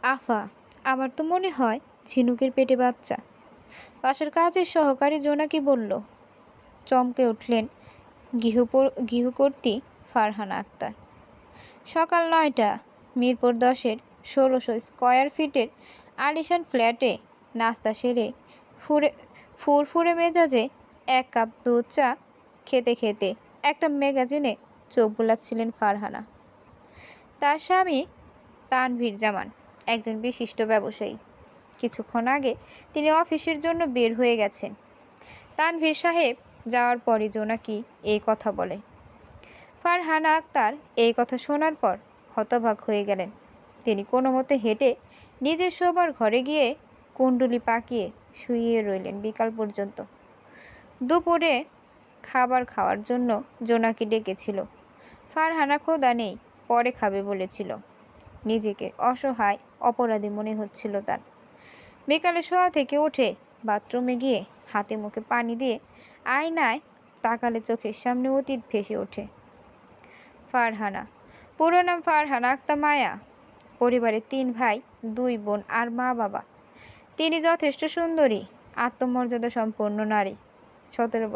আফা, আমার তো মনে হয় ঝিনুকের পেটে বাচ্চা। বাসার কাজের সহকারী জোনাকি বলল। চমকে উঠলেন গৃহকর্ত্রী ফারহানা আক্তার। সকাল 9টা, মিরপুর 10-এর 1600 স্কয়ার ফিটের আলিশান ফ্ল্যাটে নাস্তা সেরে ফুরফুরে মেজাজে 1 কাপ দুধ চা খেতে খেতে একটা ম্যাগাজিনে চোখ বুলাচ্ছিলেন ফারহানা। তার স্বামী তানভীর জামান একজন বিশিষ্ট ব্যবসায়ী। কিছুক্ষণ আগে তিনি অফিসের জন্য বের হয়ে গেছেন। তানভীর সাহেব যাওয়ার পরই জোনাকি এই কথা বলে। ফারহানা আক্তার এই কথা শোনার পর হতবাক হয়ে গেলেন। তিনি কোনো মতে হেঁটে নিজের শোবার ঘরে গিয়ে কুণ্ডুলি পাকিয়ে শুয়ে রইলেন বিকাল পর্যন্ত। দুপুরে খাবার খাওয়ার জন্য জোনাকি ডেকেছিল। ফারহানা ক্ষুধা নেই, পরে খাবে বলেছিল। নিজেকে অসহায় অপরাধী মনে হচ্ছিল তার। বিকালে শোয়া থেকে উঠে বাথরুমে গিয়ে হাতে মুখে পানি দিয়ে আয়নায় তাকালে চোখের সামনে অতীত ভেসে ওঠে। ফারহানা, পুরো নাম ফারহানা আক্তার মায়া। পরিবারের 3 ভাই, 2 বোন আর মা বাবা। তিনি যথেষ্ট সুন্দরী, আত্মমর্যাদা সম্পন্ন নারী। 17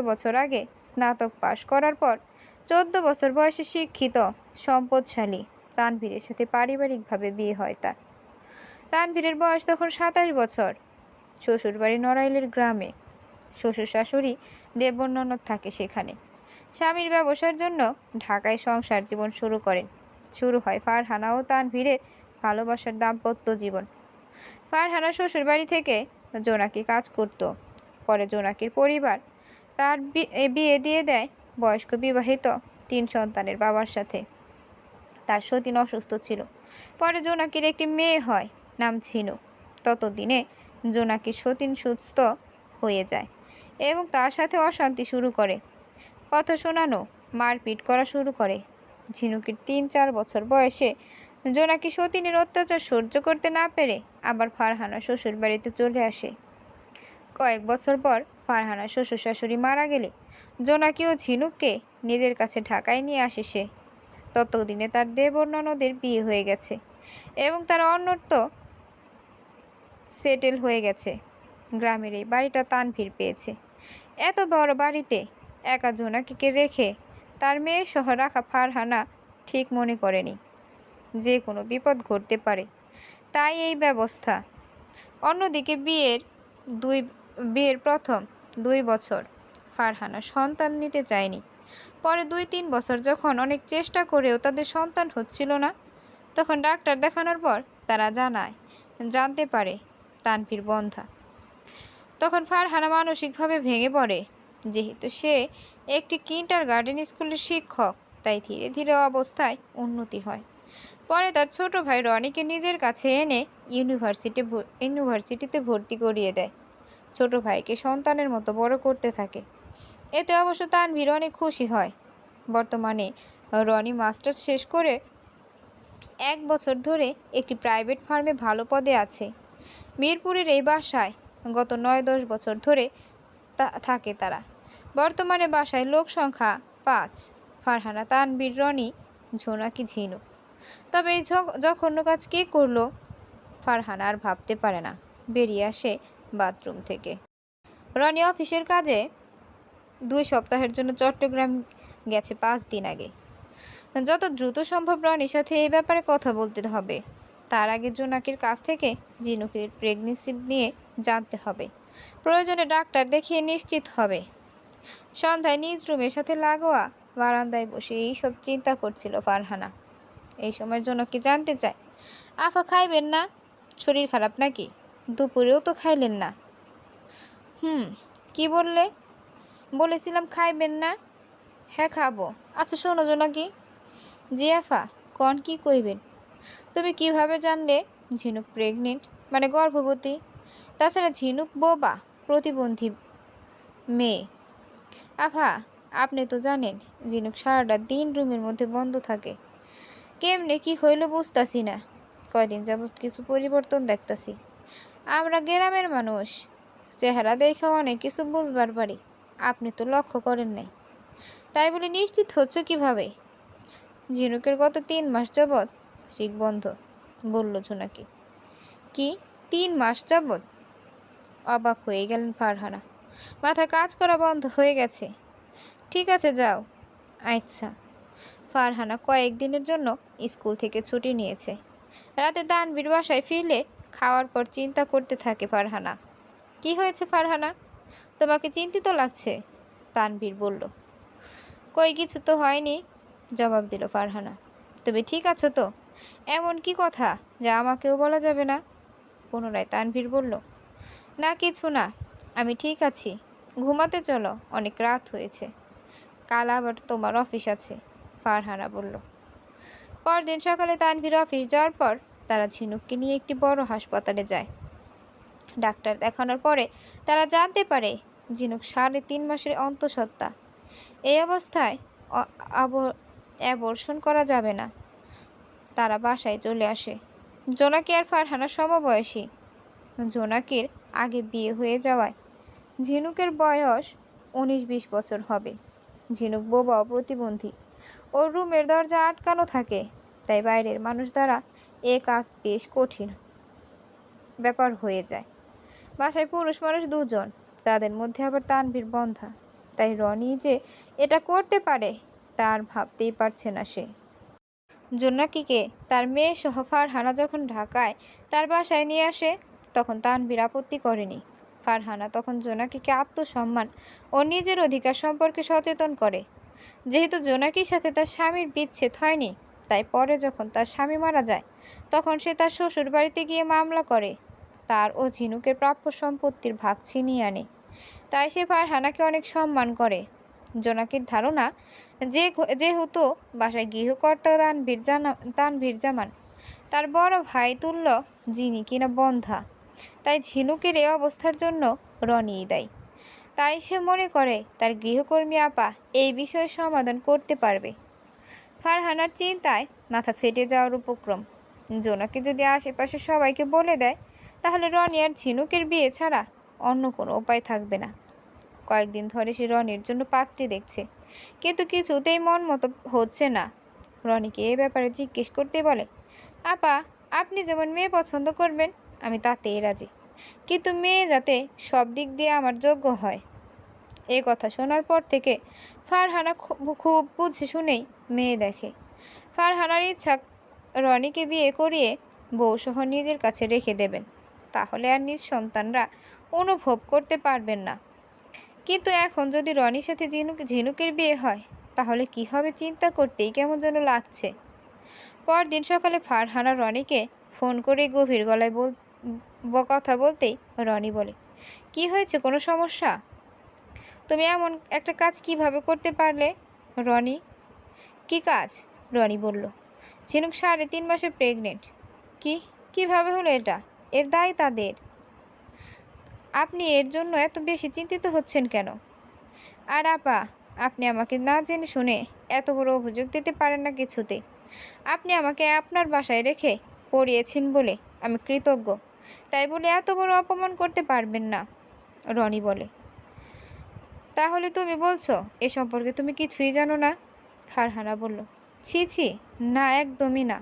বছর আগে স্নাতক পাশ করার পর 14 বছর বয়সে শিক্ষিত, সম্পদশালী তানভীরের সাথে পারিবারিকভাবে বিয়ে হয় তার। তানভীরের বয়স তখন 27 বছর। শ্বশুরবাড়ি নড়াইলের গ্রামে। শ্বশুর শাশুড়ি দেবর ননদ থাকে সেখানে। স্বামীর ব্যবসার জন্য ঢাকায় সংসার জীবন শুরু হয় ফারহানা ও তানভীরের ভালোবাসার দাম্পত্য জীবন। ফারহানা শ্বশুরবাড়ি থেকে জোনাকি কাজ করত। পরে জোনাকির পরিবার তার বিয়ে দিয়ে দেয় বয়স্ক বিবাহিত 3 সন্তানের বাবার সাথে। তার সতীন অসুস্থ ছিল। পরে জোনাকির একটি মেয়ে হয়, নাম ঝিনুক। ততদিনে জোনাকির সতীন সুস্থ হয়ে যায় এবং তার সাথে অশান্তি শুরু করে। কথা শোনানো, মারপিট করা শুরু করে। ঝিনুকের 3-4 বছর বয়সে জোনাকি সতীনের অত্যাচার সহ্য করতে না পেরে আবার ফারহানা শ্বশুর বাড়িতে চলে আসে। কয়েক বছর পর ফারহানা শ্বশুর শাশুড়ি মারা গেলে জোনাকি ও ঝিনুককে নিজের কাছে ঢাকায় নিয়ে আসে সে। ততদিনে তার দেবর ননদের বিয়ে হয়ে গেছে এবং তারা অন্যত্র সেটেল হয়ে গেছে। গ্রামের এই বাড়িটা তানভীর পেয়েছে। এত বড় বাড়িতে একা জোনাকিকে রেখে তার মেয়ে সহ রাখা ফারহানা ঠিক মনে করেনি। যে কোনো বিপদ ঘটতে পারে, তাই এই ব্যবস্থা। অন্যদিকে বিয়ের প্রথম 2 বছর ফারহানা সন্তান নিতে চায়নি। পরে 2-3 বছর যখন অনেক চেষ্টা করেও তাদের সন্তান হচ্ছিল না, তখন ডাক্তার দেখানোর পর তারা জানতে পারে তানভীর বন্ধ্যা। তখন ফারহানা মানসিকভাবে ভেঙে পড়ে। যেহেতু সে একটি কিন্ডারগার্টেন স্কুলের শিক্ষক, তাই ধীরে ধীরে অবস্থায় উন্নতি হয়। পরে তার ছোট ভাই রনিকে নিজের কাছে এনে ইউনিভার্সিটিতে ভর্তি করিয়ে দেয়। ছোট ভাইকে সন্তানের মতো বড় করতে থাকে। এতে অবশ্য তানভীর অনেক খুশি হয়। বর্তমানে রনি মাস্টার্স শেষ করে 1 বছর ধরে একটি প্রাইভেট ফার্মে ভালো পদে আছে। মিরপুরের এই বাসায় গত 9-10 বছর ধরে থাকে তারা। বর্তমানে বাসায় লোক সংখ্যা 5: ফারহানা, তানভীর, রনি, জোনাকি, ঝিনুক। তবে এই জঘন্য কাজ কে করলো ফারহানা আর ভাবতে পারে না। বেরিয়ে আসে বাথরুম থেকে। রনি অফিসের কাজে 2 সপ্তাহের জন্য চট্টগ্রাম গেছে 5 দিন আগে। যত দ্রুত সম্ভব রনির সাথে এই ব্যাপারে কথা বলতে হবে। তার আগে জোনাকির কাছ থেকে ঝিনুকের প্রেগনেন্সি নিয়ে জানতে হবে। প্রয়োজনে ডাক্তার দেখিয়ে নিশ্চিত হবে। সন্ধ্যায় নিজ রুমের সাথে লাগোয়া বারান্দায় বসে এইসব চিন্তা করছিল ফারহানা। এই সময় জোনাকি জানতে চায়, আফা খাইবেন না? শরীর খারাপ নাকি? দুপুরেও তো খাইলেন না। কি বললে? বলেছিলাম খাইবেন না। হ্যাঁ খাবো। আচ্ছা শোনো জোনাকি। জি আফা, কন কি কইবেন? তুমি কিভাবে জানলে ঝিনুক প্রেগনেন্ট, মানে গর্ভবতী? তাছাড়া ঝিনুক বোবা, প্রতিবন্ধী মেয়ে। আফা, আপনি তো জানেন ঝিনুক সারাটা দিন রুমের মধ্যে বন্ধ থাকে। কেমনে কি হইল বুঝতাছি না। কয়দিন যাবৎ কিছু পরিবর্তন দেখতাছি। আমরা গ্রামের মানুষ, চেহারা দেখে অনেক কিছু বুঝবার পারি। আপনি তো লক্ষ্য করেন নাই, তাই বলে নিশ্চিত হচ্ছে কিভাবে? ঝিনুকের গত 3 মাস যাবৎ শিক বন্ধ। বলল জোনাকি। কি 3 মাস যাবৎ? অবাক হয়ে গেলেন ফারহানা। মাথায় কাজ করা বন্ধ হয়ে গেছে। ঠিক আছে, যাও। আচ্ছা। ফারহানা কয়েকদিনের জন্য স্কুল থেকে ছুটি নিয়েছে। রাতে তানভীর বাসায় ফিরলে খাওয়ার পর চিন্তা করতে থাকে ফারহানা। কি হয়েছে ফারহানা, তোমাকে চিন্তিত লাগছে? তানভীর বলল। কই কিছু তো হয়নি, জবাব দিল ফারহানা। তুমি ঠিক আছো তো? এমন কি কথা যা আমাকেও বলা যাবে না? পুনরায় তানভীর বলল। না কিছু না, আমি ঠিক আছি। ঘুমাতে চলো, অনেক রাত হয়েছে। কাল আবার তোমার অফিস আছে, ফারহানা বলল। পরদিন সকালে তানভীর অফিস যাওয়ার পর তারা ঝিনুককে নিয়ে একটি বড় হাসপাতালে যায়। ডাক্তার দেখানোর পরে তারা জানতে পারে ঝিনুক 3.5 মাসের অন্তঃসত্ত্বা। এই অবস্থায় অ্যাবর্শন করা যাবে না। তারা বাসায় চলে আসে। জোনাকি আর ফারহানা সমবয়সী। জোনাকির আগে বিয়ে হয়ে যাওয়ায় ঝিনুকের বয়স 19-20 বছর হবে। ঝিনুক বোবা ও প্রতিবন্ধী। ওর রুমের দরজা আটকানো থাকে, তাই বাইরের মানুষ দ্বারা এ কাজ বেশ কঠিন ব্যাপার হয়ে যায়। বাসায় পুরুষ মানুষ 2 জন, তাদের মধ্যে আবার তানভীর বন্ধা। তাই রনি যে এটা করতে পারে তার ভাবতেই পারছে না সে। জোনাকিকে তার মেয়ে সহ ফারহানা যখন ঢাকায় তার বাসায় নিয়ে আসে তখন তানভীর আপত্তি করেনি। ফারহানা তখন জোনাকিকে আত্মসম্মান ও নিজের অধিকার সম্পর্কে সচেতন করে। যেহেতু জোনাকির সাথে তার স্বামীর বিচ্ছেদ হয়নি, তাই পরে যখন তার স্বামী মারা যায় তখন সে তার শ্বশুর বাড়িতে গিয়ে মামলা করে তার ও ঝিনুকের প্রাপ্য সম্পত্তির ভাগ ছিনিয়ে আনে। তাই সে ফারহানাকে অনেক সম্মান করে। জোনাকির ধারণা যেহেতু বাসায় গৃহকর্তা তানভীর জামান তার বড় ভাই তুল্য, যিনি কিনা বন্ধা, তাই ঝিনুকের এই অবস্থার জন্য রনিই দায়ী। তাই সে মনে করে তার গৃহকর্মী আপা এই বিষয়ে সমাধান করতে পারবে। ফারহানার চিন্তায় মাথা ফেটে যাওয়ার উপক্রম। জোনাকি যদি আশেপাশে সবাইকে বলে দেয় তাহলে রনি আর ঝিনুকের বিয়ে ছাড়া অন্য কোনো উপায় থাকবে না। কয়েকদিন ধরে সে রনির জন্য পাত্রী দেখছে, কিন্তু কিছুতেই মন মতো হচ্ছে না। রনিকে এ ব্যাপারে জিজ্ঞেস করতে বলে, আপা, আপনি যেমন মেয়ে পছন্দ করবেন আমি তাতেই রাজি, কিন্তু মেয়ে যাতে সব দিক দিয়ে আমার যোগ্য হয়। এই কথা শোনার পর থেকে ফারহানা খুব বুঝে শুনেই মেয়ে দেখে। ফারহানার ইচ্ছা রনিকে বিয়ে করিয়ে বউসহ নিজের কাছে রেখে দেবেন, তাহলে আর নিজ সন্তানরা অনুভব করতে পারবেন না। কিন্তু এখন যদি রনির সাথে ঝিনুকের বিয়ে হয় তাহলে কি হবে চিন্তা করতেই কেমন যেন লাগছে। পরদিন সকালে ফারহানা রনিকে ফোন করে গভীর গলায় কথা বলতেই রনি বলে, কি হয়েছে, কোনো সমস্যা? তুমি এমন একটা কাজ কিভাবে করতে পারলে? রনি, কি কাজ? রনি বলল, ঝিনুক 3.5 মাসের প্রেগনেন্ট। কিভাবে হলো এটা? এর দায় তাদের। আপনি এর জন্য এত বেশি চিন্তিত হচ্ছেন কেন? আর আপা, আপনি আমাকে না জেনে শুনে এত বড় অভিযোগ দিতে পারেন না কিছুতে। আপনি আমাকে আপনার বাসায় রেখে পড়িয়েছেন বলে আমি কৃতজ্ঞ, তাই বলে এত বড় অপমান করতে পারবেন না। রনি বলে, তাহলে তুমি বলছো এ সম্পর্কে তুমি কিছুই জানো না? ফারহানা বলল, ছি ছি, না, একদমই না।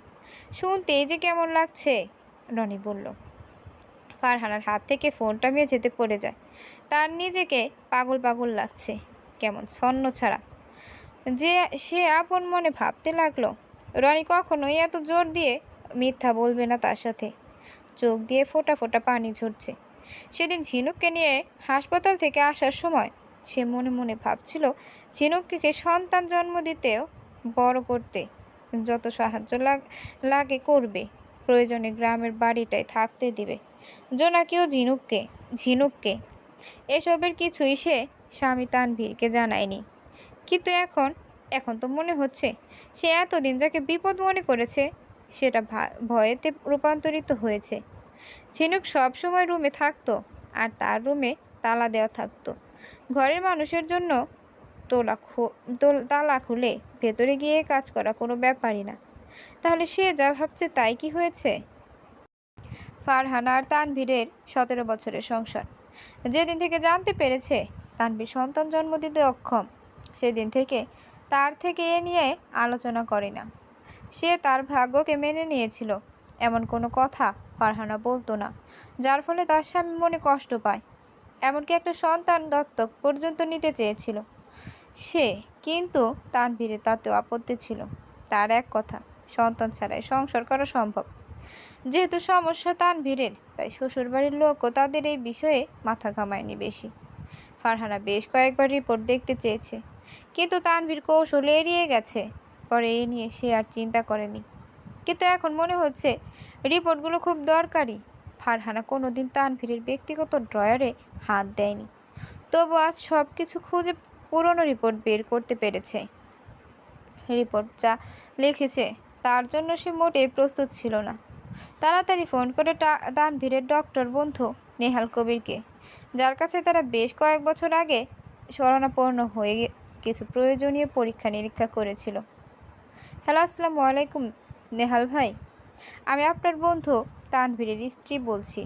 শুনতেই যে কেমন লাগছে। রনি বলল। ফারহানার হাত থেকে ফোনটা মেঝেতে পড়ে যায়। তার নিজেকে পাগল পাগল লাগছে, কেমন ছন্ন ছাড়া। সে আপন মনে ভাবতে লাগলো, রনি কখনোই এত জোর দিয়ে মিথ্যা বলবে না তার সাথে। চোখ দিয়ে ফোঁটা ফোঁটা পানি ঝরছে। সেদিন ঝিনুককে নিয়ে হাসপাতাল থেকে আসার সময় সে মনে মনে ভাবছিল ঝিনুককে সন্তান জন্ম দিতেও বড় করতে যত সাহায্য লাগে করবে, প্রয়োজনে গ্রামের বাড়িটায় থাকতে দিবে জোনাকিও ঝিনুককে। এসবের কিছুই সে স্বামী তানভীরকে জানায়নি। কিন্তু এখন তো মনে হচ্ছে সে এতদিন যাকে বিপদ মনে করেছে সেটা ভয়েতে রূপান্তরিত হয়েছে। ঝিনুক সব সময় রুমে থাকতো, আর তার রুমে তালা দেওয়া থাকতো। ঘরের মানুষের জন্য তালা খুলে ভেতরে গিয়ে কাজ করা কোনো ব্যাপারই না। তাহলে সে যা ভাবছে তাই কি হয়েছে? ফারহানা আর তানভীরের 17 বছরের সংসার। যেদিন থেকে জানতে পেরেছে তানভীর সন্তান জন্ম দিতে অক্ষম, সেদিন থেকে তার থেকে এ নিয়ে আলোচনা করে না। সে তার ভাগ্যকে মেনে নিয়েছিল। এমন কোনো কথা ফারহানা বলতো না, যার ফলে তার স্বামী মনে কষ্ট পায়। এমনকি একটা সন্তান দত্তক পর্যন্ত নিতে চেয়েছিল সে, কিন্তু তানভীরের তাতেও আপত্তি ছিল। তার এক কথা, সন্তান ছাড়াই সংসার করা সম্ভব। যেহেতু সমস্যা তানভীরের, তাই শ্বশুরবাড়ির লোকও তাদের এই বিষয়ে মাথা ঘামায়নি বেশি। ফারহানা বেশ কয়েকবার রিপোর্ট দেখতে চেয়েছে, কিন্তু তানভীর কৌশলে এড়িয়ে গেছে। পরে এ নিয়ে সে আর চিন্তা করেনি, কিন্তু এখন মনে হচ্ছে রিপোর্টগুলো খুব দরকারি। ফারহানা কোনোদিন তানভীরের ব্যক্তিগত ড্রয়ারে হাত দেয়নি, তবু আজ সব কিছু খুঁজে পুরনো রিপোর্ট বের করতে পেরেছে। রিপোর্ট যা লিখেছে তার জন্য সে মোটেই প্রস্তুত ছিল না। তাড়াতাড়ি ফোন করে তানভীরের ডক্টর বন্ধু নেহাল কবিরকে, যার কাছে তারা বেশ কয়েক বছর আগে শরণাপন্ন হয়ে কিছু প্রয়োজনীয় পরীক্ষা নিরীক্ষা করেছিল। হ্যালো, আসসালামু আলাইকুম নেহাল ভাই, আমি আপনার বন্ধু তানভীরের স্ত্রী বলছি।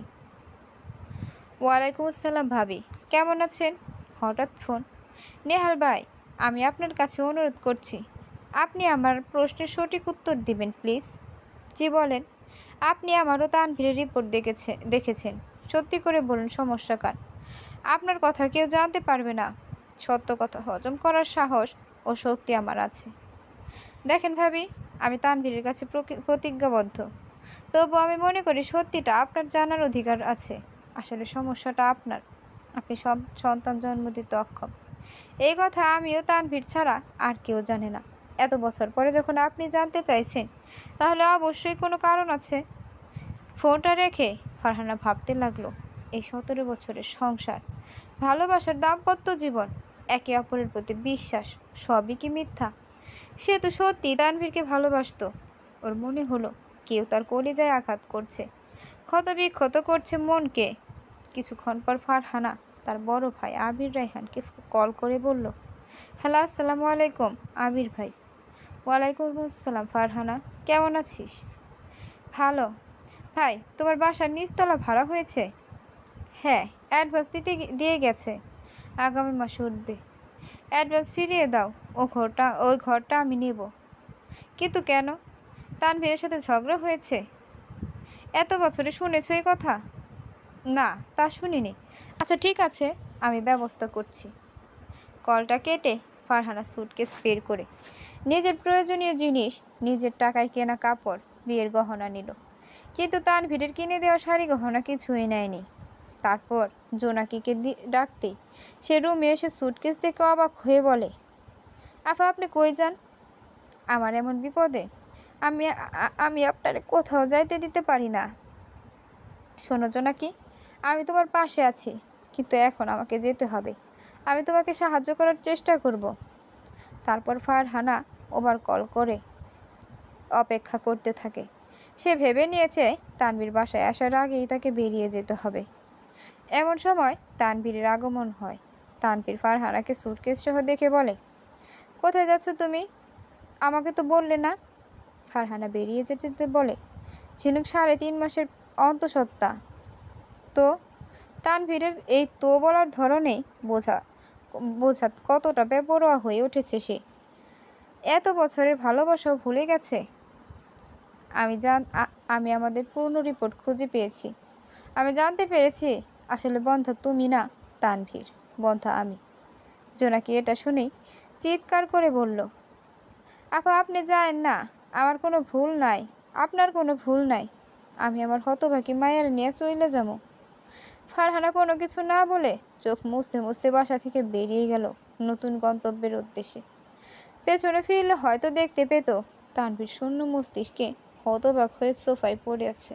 ওয়ালাইকুম আসসালাম ভাবি, কেমন আছেন? হঠাৎ ফোন? নেহাল ভাই, আমি আপনার কাছে অনুরোধ করছি, আপনি আমার প্রশ্নের সঠিক উত্তর দিবেন প্লিজ। জি বলেন। আপনি আমারও তানভীরের রিপোর্ট দেখেছেন, সত্যি করে বলুন সমস্যা কার? আপনার কথা কেউ জানতে পারবে না। সত্য কথা হজম করার সাহস ও শক্তি আমার আছে। দেখেন ভাবি, আমি তানভীরের কাছে প্রতিজ্ঞাবদ্ধ, তবু আমি মনে করি সত্যিটা আপনার জানার অধিকার আছে। আসলে সমস্যাটা আপনার, আপনি সব সন্তান জন্ম দিতে অক্ষম। এই কথা আমিও তানভীর ছাড়া আর কেউ জানে না। এত বছর পরে যখন আপনি জানতে চাইছেন, তাহলে অবশ্যই কোনো কারণ আছে। ফোনটা রেখে ফারহানা ভাবতে লাগলো, এই 17 বছরের সংসার, ভালোবাসার দাম্পত্য জীবন, একে অপরের প্রতি বিশ্বাস, সবই কি মিথ্যা? সে তো সত্যি তানভীরকে ভালোবাসতো। ওর মনে হলো কেউ তার কলিজায় আঘাত করছে, ক্ষতবিক্ষত করছে মনকে। কিছুক্ষণ পর ফারহানা তার বড় ভাই আবির রায়হানকে কল করে বলল, হ্যালো, আসসালামু আলাইকুম আবির ভাই। ওয়ালাইকুম আসসালাম ফারহানা, কেমন আছিস? ভালো। ভাই, তোমার বাসার নিচতলা ভাড়া হয়েছে? হ্যাঁ, অ্যাডভান্স দিয়ে গেছে, আগামী মাসে উঠবে। অ্যাডভান্স ফিরিয়ে দাও, ওই ঘরটা আমি নেব। কিন্তু কেন? তানভীরের সাথে ঝগড়া হয়েছে? এত বছরে শুনেছ এই কথা? না, তা শুনিনি। আচ্ছা ঠিক আছে, আমি ব্যবস্থা করছি। কলটা কেটে ফারহানা সুটকেস বের করে নিজের প্রয়োজনীয় জিনিস, নিজের টাকায় কেনা কাপড়, বিয়ের গহনা নিল। কিন্তু তানভীরের কিনে দেওয়া শাড়ি গহনা কিছুই নেয়নি। তারপর জোনাকিকে ডাকতেই সে রুমে এসে সুটকেস দেখে অবাক হয়ে বলে, আফা আপনি কই যান? আমার এমন বিপদে আমি আমি আপনারে কোথাও যাইতে দিতে পারি না। শোনো জোনাকি, আমি তোমার পাশে আছি, কিন্তু এখন আমাকে যেতে হবে। আমি তোমাকে সাহায্য করার চেষ্টা করব। তারপর ফারহানা ওভার কল করে অপেক্ষা করতে থাকে। সে ভেবে নিয়েছে তানভীর বাসায় আসার আগেই তাকে বেরিয়ে যেতে হবে। এমন সময় তানভীরের আগমন হয়। তানভীর ফারহানাকে সুটকেস সহ দেখে বলে, কোথায় যাচ্ছ তুমি? আমাকে তো বললে না। ফারহানা বেরিয়ে যেতে বলে, ঝিনুক 3.5 মাসের অন্তঃসত্ত্বা। তো? তানভীরের এই তো বলার ধরনেই বোঝা কতটা বেপরোয়া হয়ে উঠেছে সে। এত বছরের ভালোবাসাও ভুলে গেছে। আমি আমাদের পূর্ণ রিপোর্ট খুঁজে পেয়েছি। আমি জানতে পেরেছি আসলে বন্ধা তুমি না তানভীর, বন্ধা আমি। জোনাকি এটা শুনেই চিৎকার করে বলল, আপা আপনি জানেন না, আমার কোনো ভুল নাই, আপনার কোনো ভুল নাই। আমি আমার হতভাগী মায়ের নিয়ে চলে যাবো। ফারহানা কোনো কিছু না বলে চোখ মুছতে মুছতে বাসা থেকে বেরিয়ে গেল নতুন গন্তব্যের উদ্দেশ্যে। পেছনে ফিরলে হয়তো দেখতে পেত তানভীর শূন্য মস্তিষ্কে হতবাক হয়ে সোফায় পড়ে আছে।